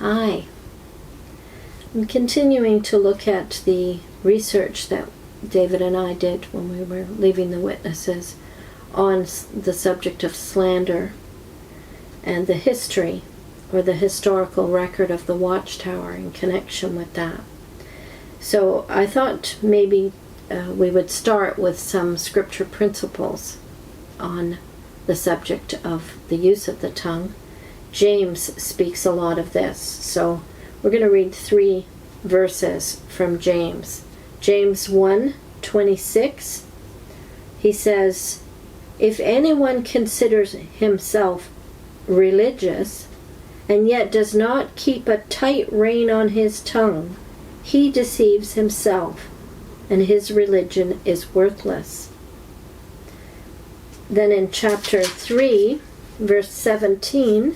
Hi. I'm continuing to look at the research that David and I did when we were leaving the witnesses on the subject of slander and the history or the historical record of the Watchtower in connection with that. So I thought maybe we would start with some scripture principles on the subject of the use of the tongue. James speaks a lot of this, so we're going to read 3 verses from James. James 1:26, he says, "If anyone considers himself religious and yet does not keep a tight rein on his tongue, he deceives himself, and his religion is worthless." Then in chapter 3, verse 17,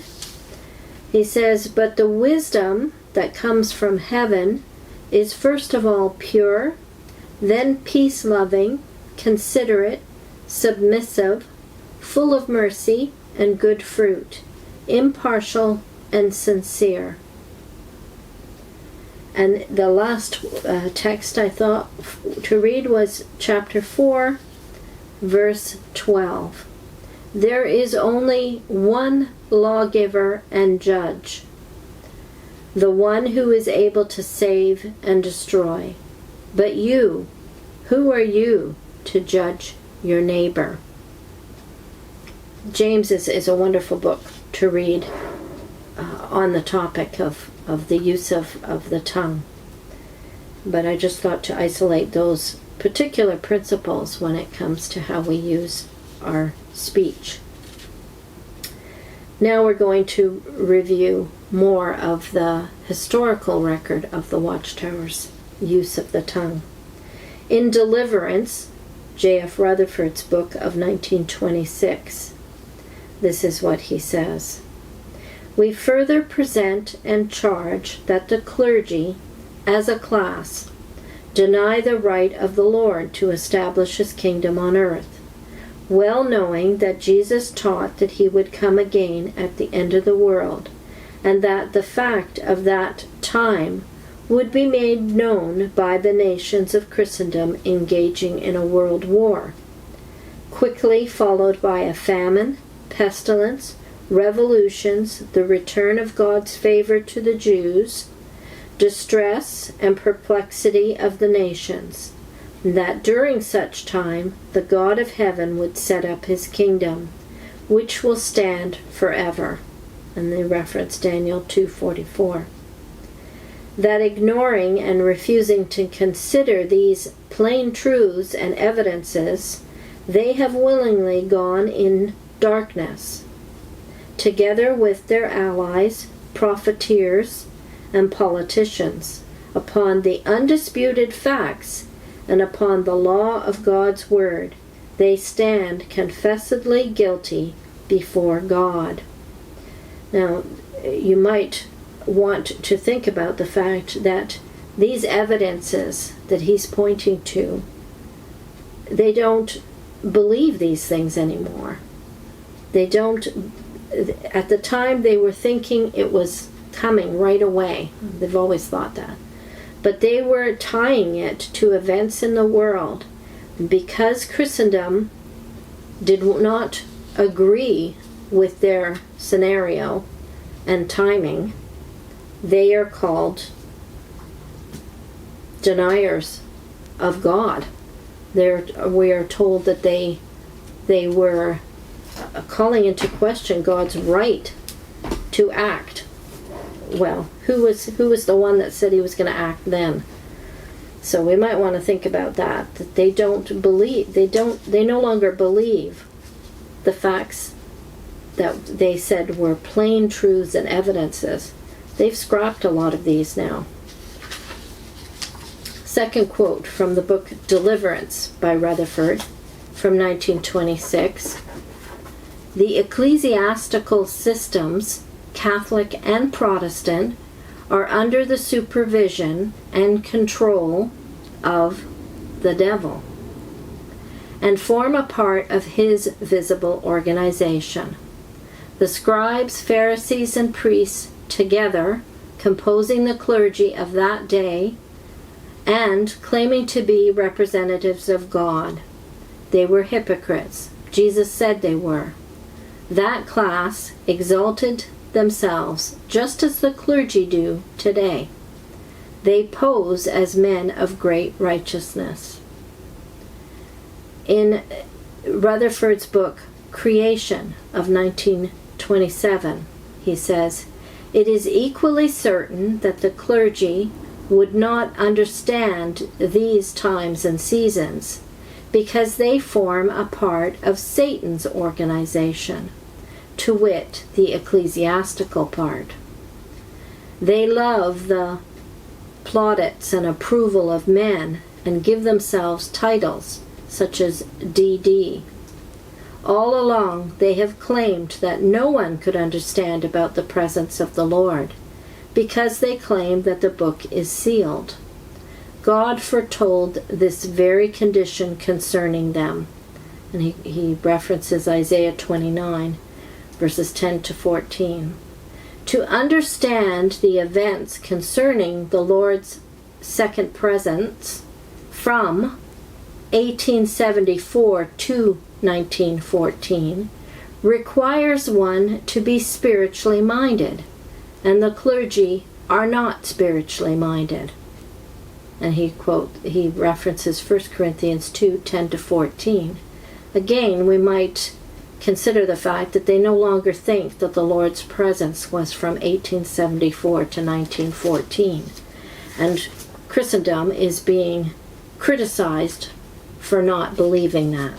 he says, "But the wisdom that comes from heaven is first of all pure, then peace-loving, considerate, submissive, full of mercy and good fruit, impartial and sincere." And the last text I thought to read was chapter 4, verse 12. "There is only one lawgiver and judge, the one who is able to save and destroy. But you, who are you to judge your neighbor?" James is a wonderful book to read on the topic of the use of the tongue. But I just thought to isolate those particular principles when it comes to how we use our speech. Now we're going to review more of the historical record of the Watchtower's use of the tongue. In Deliverance, JF Rutherford's book of 1926, this is what he says: "We further present and charge that the clergy, as a class, deny the right of the Lord to establish his kingdom on earth, well knowing that Jesus taught that he would come again at the end of the world, and that the fact of that time would be made known by the nations of Christendom engaging in a world war, quickly followed by a famine, pestilence, revolutions, the return of God's favor to the Jews, distress and perplexity of the nations, that during such time the God of heaven would set up his kingdom, which will stand forever." And they reference Daniel 2:44. That ignoring and refusing to consider these plain truths and evidences, they have willingly gone in darkness, together with their allies, profiteers, and politicians, upon the undisputed facts and upon the law of God's word. They stand confessedly guilty before God. Now, you might want to think about the fact that these evidences that he's pointing to, they don't believe these things anymore. They don't, at the time they were thinking it was coming right away. They've always thought that. But they were tying it to events in the world. Because Christendom did not agree with their scenario and timing, they are called deniers of God. We are told that they were calling into question God's right to act. Well, who was the one that said he was going to act then? So we might want to think about that they don't believe, they no longer believe the facts that they said were plain truths and evidences. They've scrapped a lot of these now. Second quote from the book Deliverance by Rutherford from 1926. "The ecclesiastical systems, Catholic and Protestant, are under the supervision and control of the devil, and form a part of his visible organization. The scribes, Pharisees, and priests together composing the clergy of that day and claiming to be representatives of God. They were hypocrites. Jesus said they were. That class exalted themselves just as the clergy do today. They pose as men of great righteousness. In Rutherford's book, Creation of 1927, he says, "It is equally certain that the clergy would not understand these times and seasons because they form a part of Satan's organization, to wit, the ecclesiastical part. They love the plaudits and approval of men and give themselves titles such as D.D. All along they have claimed that no one could understand about the presence of the Lord, because they claim that the book is sealed. God foretold this very condition concerning them." And he references Isaiah 29, verses 10 to 14. To understand the events concerning the Lord's second presence from 1874 to 1914 requires one to be spiritually minded, and the clergy are not spiritually minded. And he references 1 Corinthians 2, 10 to 14. Again, we might consider the fact that they no longer think that the Lord's presence was from 1874 to 1914. And Christendom is being criticized for not believing that.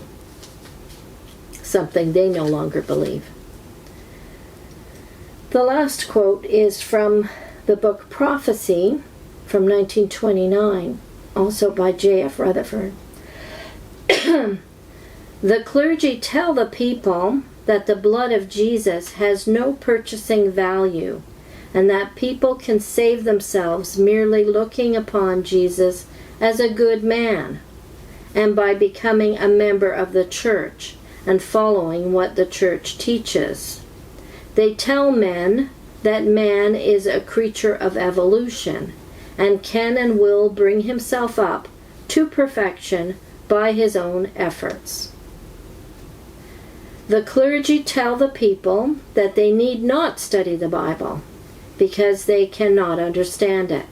Something they no longer believe. The last quote is from the book Prophecy from 1929, also by JF Rutherford. "The clergy tell the people that the blood of Jesus has no purchasing value, and that people can save themselves merely looking upon Jesus as a good man, and by becoming a member of the church and following what the church teaches. They tell men that man is a creature of evolution, and can and will bring himself up to perfection by his own efforts. The clergy tell the people that they need not study the Bible because they cannot understand it,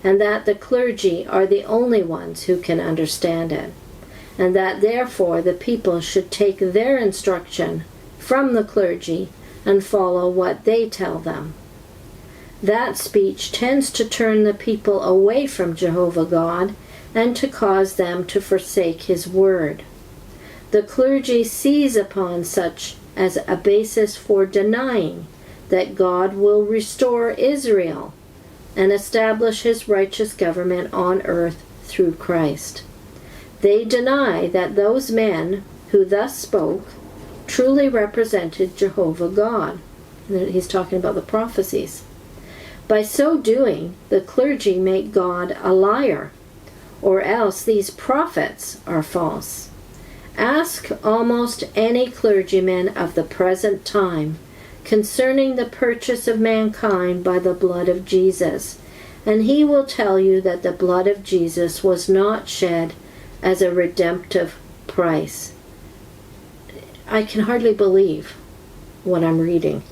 and that the clergy are the only ones who can understand it, and that therefore the people should take their instruction from the clergy and follow what they tell them. That speech tends to turn the people away from Jehovah God and to cause them to forsake his word. The clergy seize upon such as a basis for denying that God will restore Israel and establish his righteous government on earth through Christ. They deny that those men who thus spoke truly represented Jehovah God." He's talking about the prophecies. "By so doing, the clergy make God a liar, or else these prophets are false. Ask almost any clergyman of the present time concerning the purchase of mankind by the blood of Jesus, and he will tell you that the blood of Jesus was not shed as a redemptive price." I can hardly believe what I'm reading.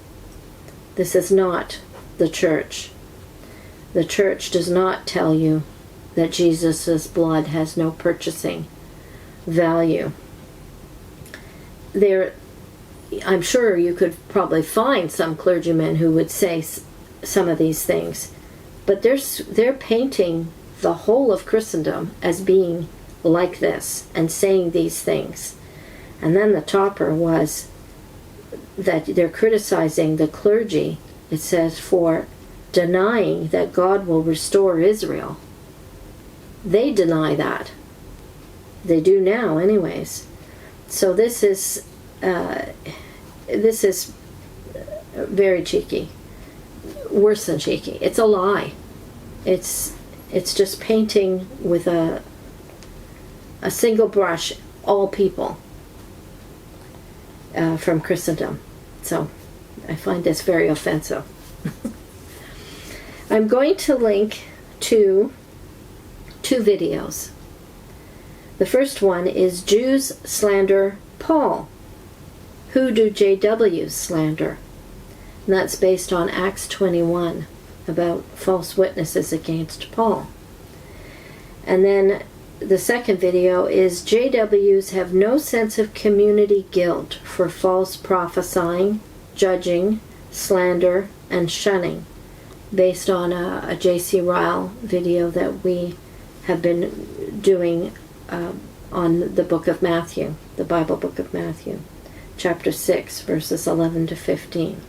This is not the church. The church does not tell you that Jesus' blood has no purchasing value. I'm sure you could probably find some clergymen who would say some of these things, but they're painting the whole of Christendom as being like this and saying these things. And then the topper was that they're criticizing the clergy, it says, for denying that God will restore Israel. They deny that. They do now anyways. So this is very cheeky. Worse than cheeky. It's a lie. It's just painting with a single brush all people from Christendom. So I find this very offensive. I'm going to link to 2 videos. The first one is Jews slander Paul. Who do JWs slander? And that's based on Acts 21, about false witnesses against Paul. And then the second video is JWs have no sense of community guilt for false prophesying, judging, slander, and shunning, based on a J.C. Ryle video that we have been doing on the book of Matthew, the Bible book of Matthew, chapter 6, verses 11 to 15.